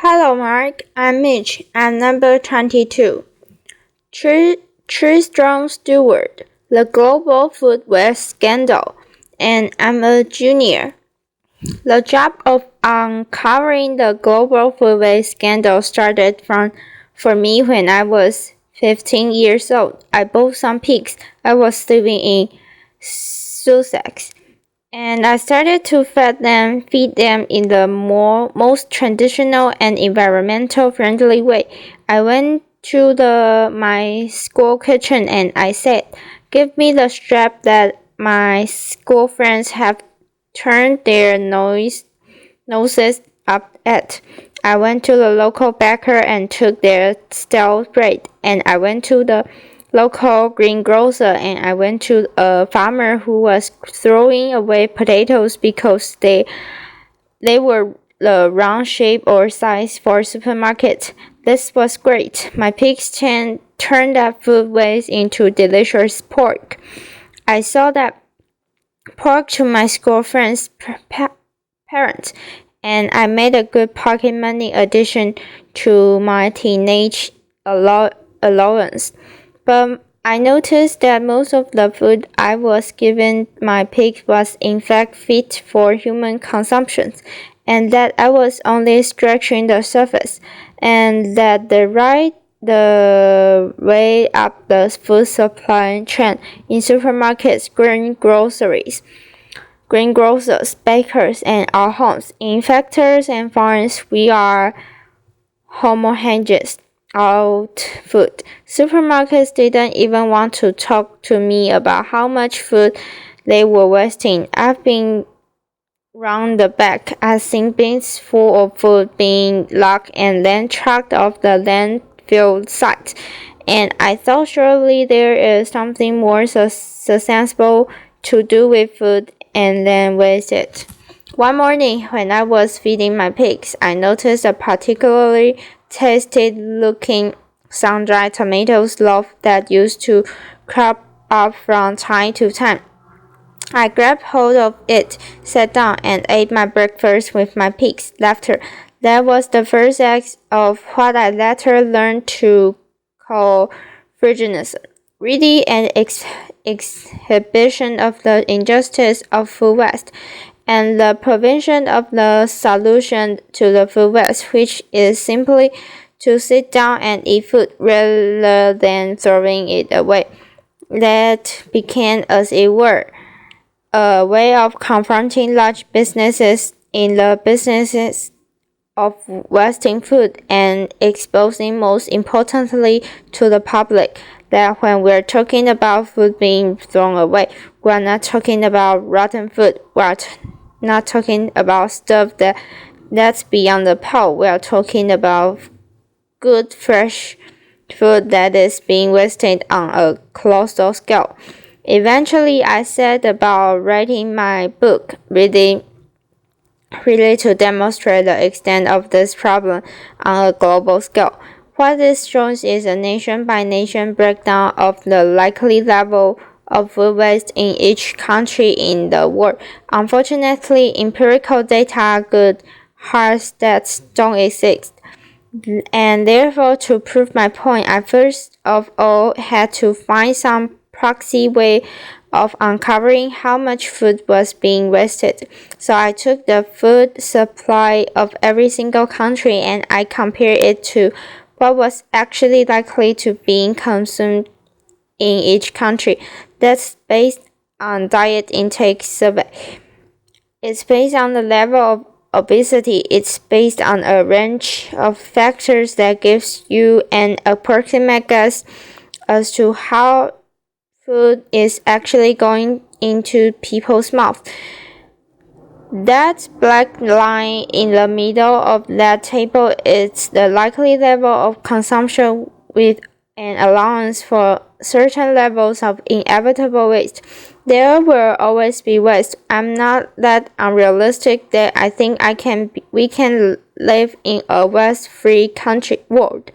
Hello, Mark. I'm Mitch. I'm number 22. Tristram Stuart, the global food waste scandal, and I'm a junior. The job of uncovering the global food waste scandal started for me when I was 15 years old. I bought some pigs. I was living in Sussex. And I started to feed them in the most traditional and environmental friendly way. I went to my school kitchen and I said, "Give me the strap that my school friends have turned their noses up at." I went to the local baker and took their stale bread, and I went to the local greengrocer and I went to a farmer who was throwing away potatoes because they were the wrong shape or size for supermarket. This was great. My pigs turned that food waste into delicious pork. I sold that pork to my school friends' parents, and I made a good pocket money addition to my teenage allowance. But I noticed that most of the food I was giving my pig was in fact fit for human consumption, and that I was only scratching the surface, and that the way up the food supply chain in supermarkets, greengrocers, bakers, and our homes. In factories and farms, we are homogeneous out food. Supermarkets didn't even want to talk to me about how much food they were wasting. I've been round the back. I've seen bins full of food being locked and then trucked off the landfill site. And I thought surely there is something more sustainable to do with food and then waste it. One morning, when I was feeding my pigs, I noticed a particularly tasty-looking sun-dried tomatoes loaf that used to crop up from time to time. I grabbed hold of it, sat down, and ate my breakfast with my pigs. Laughter. That was the first act of what I later learned to call veganism. Really an exhibition of the injustice of food waste and the provision of the solution to the food waste, which is simply to sit down and eat food rather than throwing it away. That became, as it were, a way of confronting large businesses in the businesses of wasting food and exposing, most importantly, to the public that when we're talking about food being thrown away, we're not talking about rotten food. We're not talking about stuff that's beyond the pale. We're talking about good, fresh food that is being wasted on a colossal scale. Eventually, I set about writing my book, really to demonstrate the extent of this problem on a global scale. What this shows is a nation-by-nation breakdown of the likely level of food waste in each country in the world. Unfortunately, empirical data, good hard stats don't exist. And therefore, to prove my point, I first of all had to find some proxy way of uncovering how much food was being wasted. So I took the food supply of every single country and I compared it to what was actually likely to be consumed in each country. That's based on diet intake survey. It's based on the level of obesity. It's based on a range of factors that gives you an approximate guess as to how food is actually going into people's mouths. That black line in the middle of that table is the likely level of consumption with an allowance for certain levels of inevitable waste. There will always be waste. I'm not that unrealistic that I think we can live in a waste-free country world.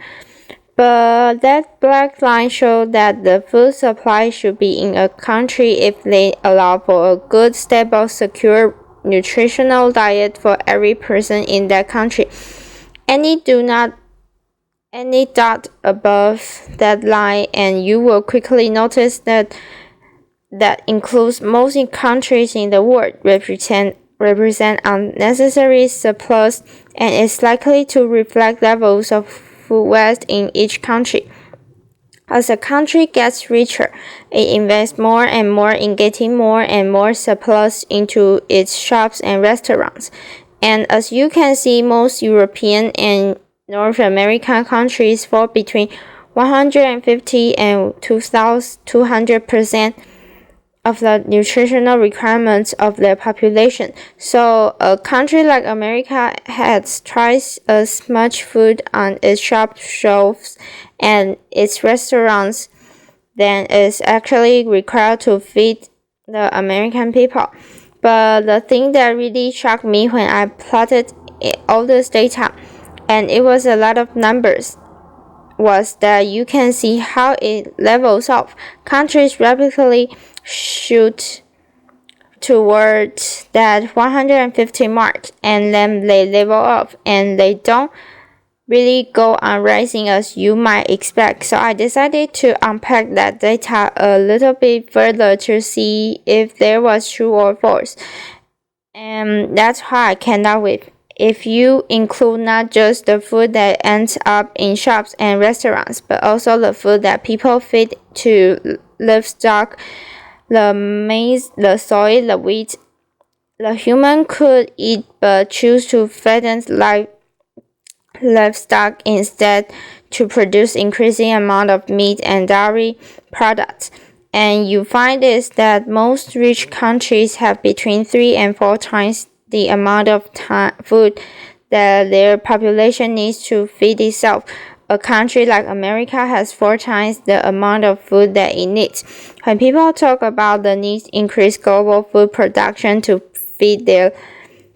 But that black line shows that the food supply should be in a country if they allow for a good, stable, secure, nutritional diet for every person in that country. Any do not any dot above that line and you will quickly notice that includes most countries in the world represent unnecessary surplus and is likely to reflect levels of food waste in each country. As a country gets richer, it invests more and more in getting more and more surplus into its shops and restaurants. And as you can see, most European and North American countries fall between 150 and 200% of the nutritional requirements of their population. So a country like America has twice as much food on its shop shelves and its restaurants than is actually required to feed the American people. But the thing that really shocked me when I plotted all this data, and it was a lot of numbers, was that you can see how it levels off. Countries rapidly shoot towards that 150 mark and then they level off and they don't really go on rising as you might expect. So I decided to unpack that data a little bit further to see if there was true or false. And that's how I came up with. If you include not just the food that ends up in shops and restaurants, but also the food that people feed to livestock, the maize, the soy, the wheat, the human could eat but choose to fatten livestock instead to produce increasing amount of meat and dairy products. And you find is that most rich countries have between 3 and 4 times the amount of food that their population needs to feed itself. A country like America has 4 times the amount of food that it needs. When people talk about the need to increase global food production to feed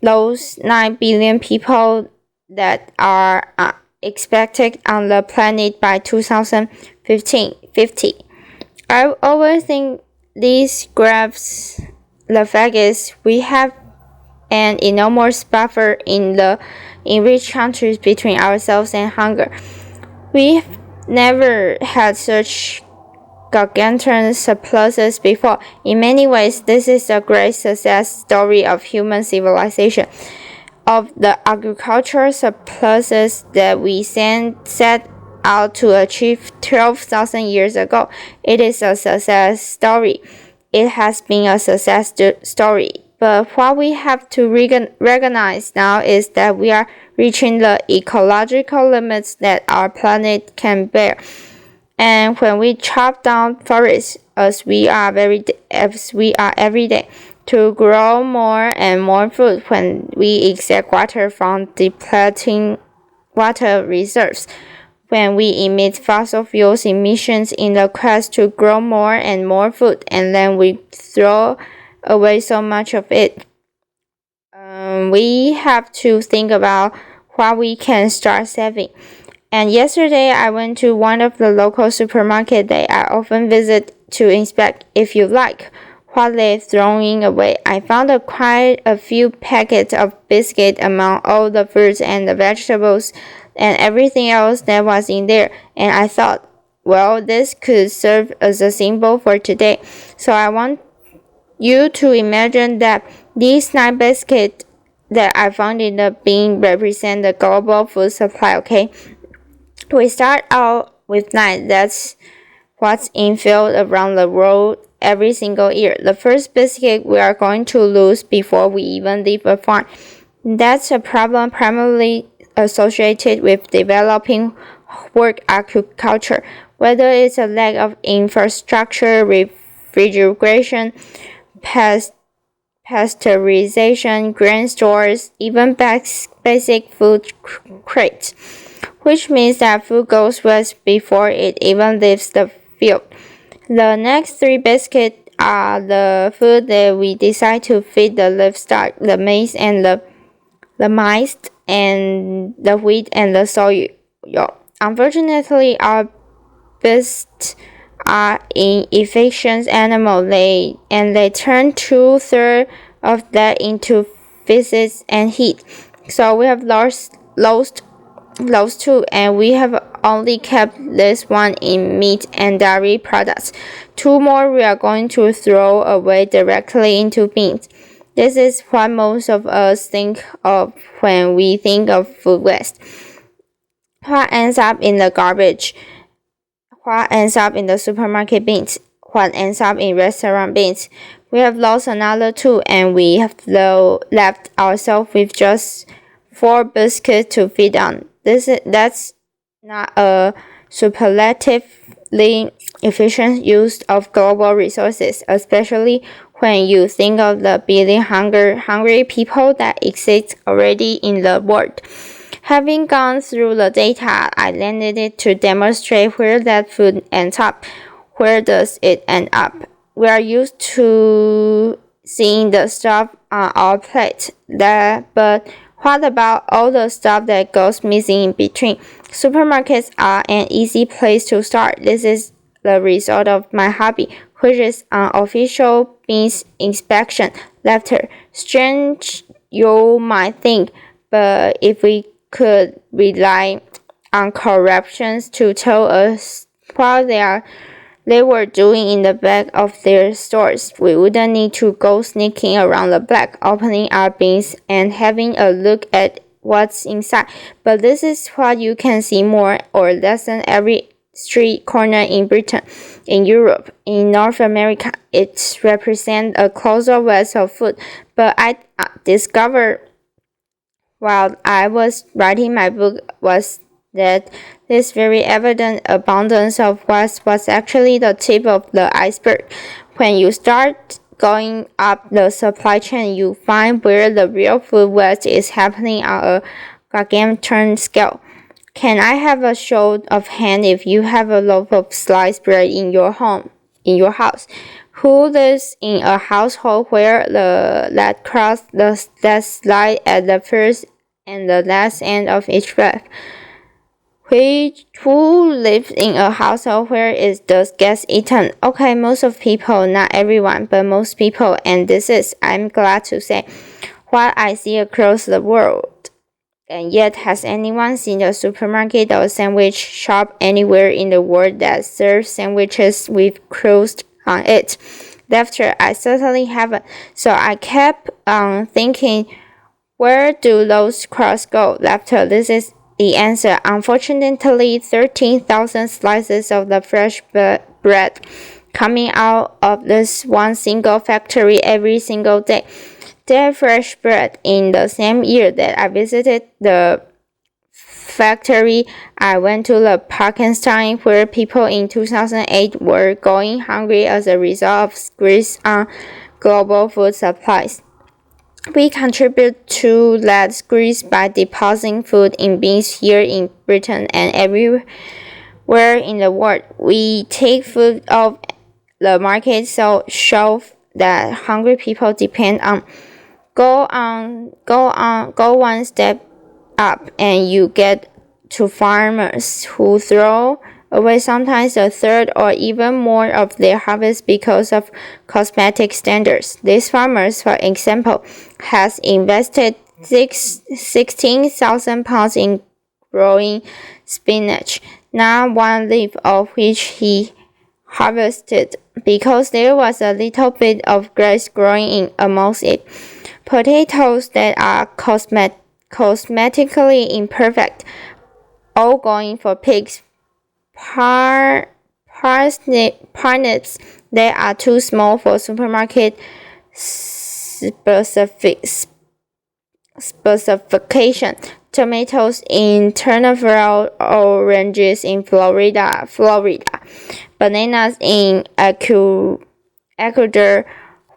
those 9 billion people that are expected on the planet by 2050. I always think these graphs, the fact is we have an enormous buffer in rich countries between ourselves and hunger. We've never had such gargantuan surpluses before. In many ways, this is a great success story of human civilization. Of the agricultural surpluses that we set out to achieve 12,000 years ago, it is a success story. It has been a success story. But what we have to recognize now is that we are reaching the ecological limits that our planet can bear. And when we chop down forests, as we are every day, to grow more and more food, when we extract water from depleting water reserves, when we emit fossil fuels emissions in the quest to grow more and more food, and then we throw away so much of it, we have to think about what we can start saving. And yesterday I went to one of the local supermarkets that I often visit to inspect, if you like, what they're throwing away. I found quite a few packets of biscuit among all the fruits and the vegetables and everything else that was in there. And I thought, well, this could serve as a symbol for today. So I want you to imagine that these 9 biscuits that I found in the bin represent the global food supply, okay? We start out with 9. That's what's infilled around the world every single year. The first biscuit we are going to lose before we even leave a farm. That's a problem primarily associated with developing world agriculture, whether it's a lack of infrastructure, refrigeration, pasteurization, grain stores, even basic food crates, which means that food goes waste before it even leaves the field. The next 3 biscuits are the food that we decide to feed the livestock, the maize and the mice, and the wheat and the soy. Unfortunately, our beasts are inefficient animals, and they turn 2/3 of that into feces and heat. So we have lost those two, and we have only kept this one in meat and dairy products. Two more we are going to throw away directly into bins. This is what most of us think of when we think of food waste. What ends up in the garbage? What ends up in the supermarket bins? What ends up in restaurant bins? We have lost another two, and we have left ourselves with just 4 biscuits to feed on. That's not a superlatively efficient use of global resources, especially when you think of the billion hungry people that exist already in the world. Having gone through the data, I landed it to demonstrate where that food ends up. Where does it end up? We are used to seeing the stuff on our plate, but what about all the stuff that goes missing in between? Supermarkets are an easy place to start. This is the result of my hobby, which is unofficial bins inspection. Laughter. Strange, you might think, but if we could rely on corruptions to tell us what they were doing in the back of their stores, we wouldn't need to go sneaking around the block, opening our bins and having a look at what's inside. But this is what you can see more or less than every street corner in Britain, in Europe, in North America. It represents a closer waste of food. But I discovered while I was writing my book was that this very evident abundance of waste was actually the tip of the iceberg. When you start going up the supply chain, you find where the real food waste is happening on a gargantuan scale. Can I have a show of hand if you have a loaf of sliced bread in your house? Who lives in a household where that cross that slide at the first and the last end of each breath? Who lives in a household where it does gets eaten? Okay, most of people, not everyone, but most people, and this is, I'm glad to say, what I see across the world. And yet, has anyone seen a supermarket or sandwich shop anywhere in the world that serves sandwiches with crust on it? Laughter, I certainly haven't. So I kept on thinking, where do those crusts go? Laughter, this is the answer. Unfortunately, 13,000 slices of the fresh bread coming out of this one single factory every single day. That fresh bread in the same year that I visited the factory, I went to the Pakistan where people in 2008 were going hungry as a result of squeeze on global food supplies. We contribute to that squeeze by depositing food in bins here in Britain and everywhere in the world. We take food off the market shelf that hungry people depend on. Go one step up and you get to farmers who throw away sometimes a third or even more of their harvest because of cosmetic standards. These farmers, for example, has invested 16,000 pounds in growing spinach, not one leaf of which he harvested because there was a little bit of grass growing in amongst it. Potatoes that are cosmetically imperfect, all going for pigs. Parsnips that are too small for supermarket specification. Tomatoes in Turneville, oranges in Florida. Bananas in Ecuador,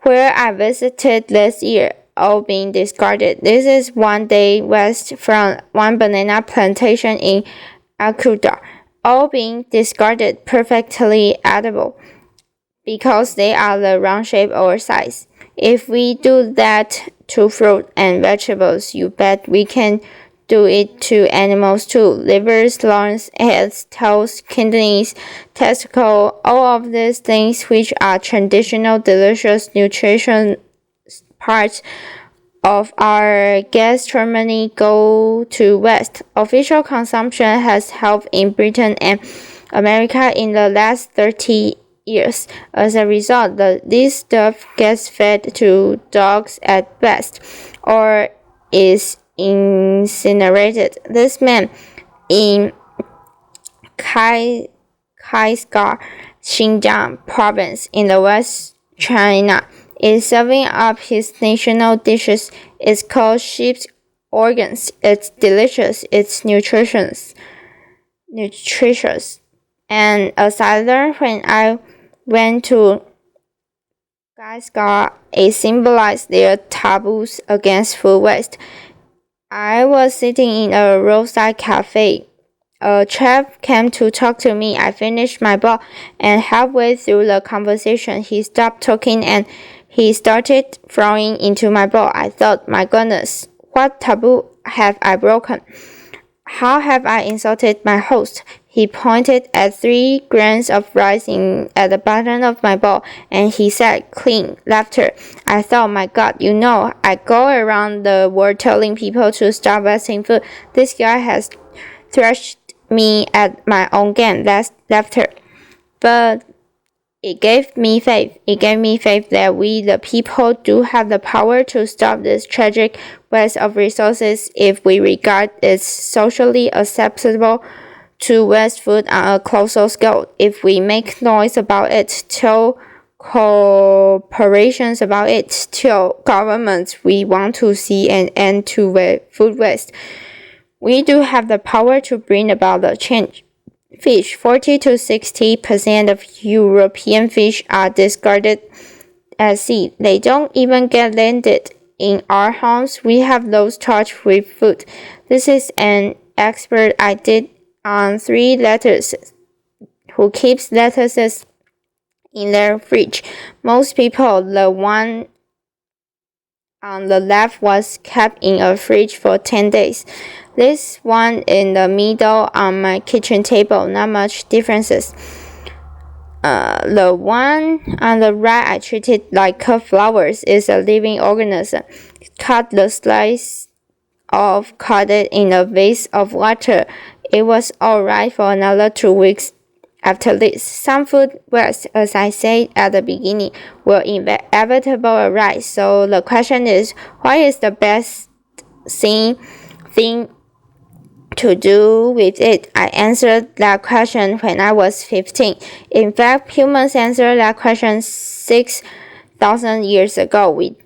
where I visited last year, all being discarded. This is one day west from one banana plantation in Ecuador, all being discarded, perfectly edible because they are the wrong shape or size. If we do that to fruit and vegetables, you bet we can do it to animals too. Livers, lungs, heads, toes, kidneys, testicles, all of these things which are traditional delicious nutrition parts of our gastronomy go to West. Official consumption has helped in Britain and America in the last 30 years. As a result, this stuff gets fed to dogs at best or is incinerated. This man in Kaisgar, Xinjiang province in the West China is serving up his national dishes. It's called sheep's organs. It's delicious. It's nutritious. And as I learned when I went to Kaisgar, it symbolized their taboos against food waste. I was sitting in a roadside cafe. A chap came to talk to me. I finished my bowl, and halfway through the conversation, he stopped talking and he started throwing into my bowl. I thought, my goodness, what taboo have I broken? How have I insulted my host? He pointed at 3 grains of rice at the bottom of my bowl, and he said, clean laughter. I thought, my God, I go around the world telling people to stop wasting food. This guy has thrashed me at my own game. That's laughter. But it gave me faith. It gave me faith that we, the people, do have the power to stop this tragic waste of resources if we regard it socially acceptable to waste food on a colossal scale. If we make noise about it, tell corporations about it, tell governments we want to see an end to food waste, we do have the power to bring about the change. Fish. 40 to 60% of European fish are discarded at sea. They don't even get landed. In our homes, we have those charged with food. This is an expert I did on 3 lettuces who keeps lettuces in their fridge. Most people, the one on the left was kept in a fridge for 10 days. This one in the middle on my kitchen table, not much differences. The one on the right I treated like cut flowers is a living organism. Cut the slice off, cut it in a vase of water. It was alright for another 2 weeks after this. Some food waste, as I said at the beginning, will inevitably arise. So the question is, what is the best thing to do with it? I answered that question when I was 15. In fact, humans answered that question 6,000 years ago. We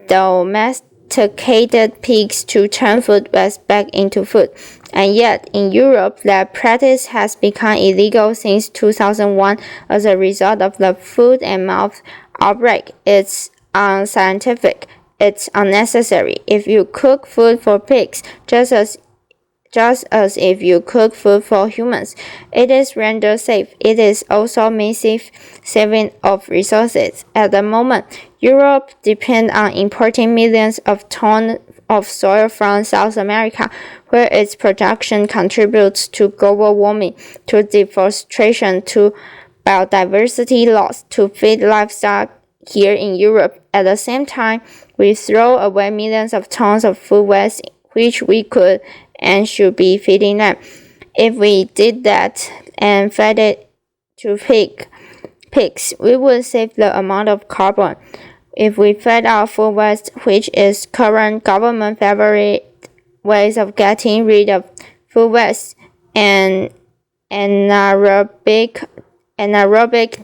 domesticated pigs to turn food waste back into food. And yet, in Europe, that practice has become illegal since 2001 as a result of the foot and mouth outbreak. It's unscientific. It's unnecessary. If you cook food for pigs, just as if you cook food for humans, it is rendered safe. It is also massive saving of resources. At the moment, Europe depends on importing millions of tons of soil from South America, where its production contributes to global warming, to deforestation, to biodiversity loss, to feed livestock here in Europe. At the same time, we throw away millions of tons of food waste, which we could and should be feeding them. If we did that and fed it to pigs, we would save the amount of carbon. If we fed our food waste, which is current government favorite ways of getting rid of food waste, and anaerobic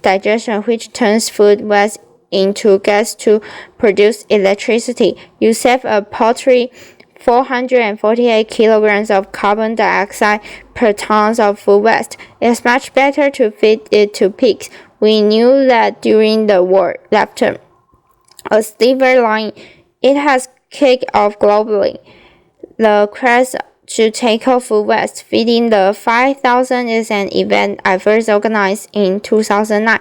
digestion, which turns food waste into gas to produce electricity, you save a paltry 448 kilograms of carbon dioxide per ton of food waste. It's much better to feed it to pigs. We knew that during the war. Laughter. A silver line. It has kicked off globally. The craze to tackle food waste. Feeding the 5,000 is an event I first organized in 2009.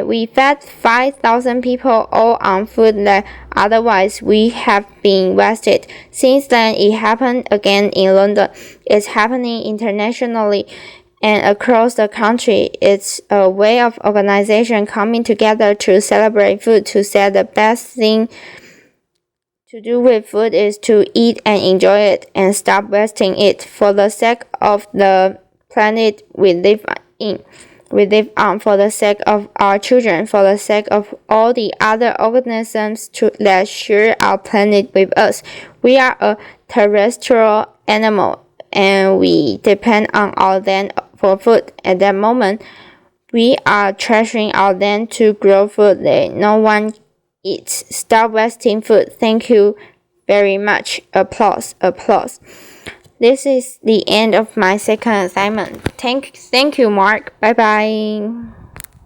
We fed 5,000 people all on food that otherwise we have been wasted. Since then, it happened again in London. It's happening internationally and across the country. It's a way of organization coming together to celebrate food, to say the best thing To do with food is to eat and enjoy it and stop wasting it for the sake of the planet we live in. We live on for the sake of our children, for the sake of all the other organisms that share our planet with us. We are a terrestrial animal and we depend on our land for food. At that moment, we are treasuring our land to grow food that no one eats. Stop wasting food. Thank you very much. Applause, applause. This is the end of my second assignment. Thank you, Mark. Bye bye.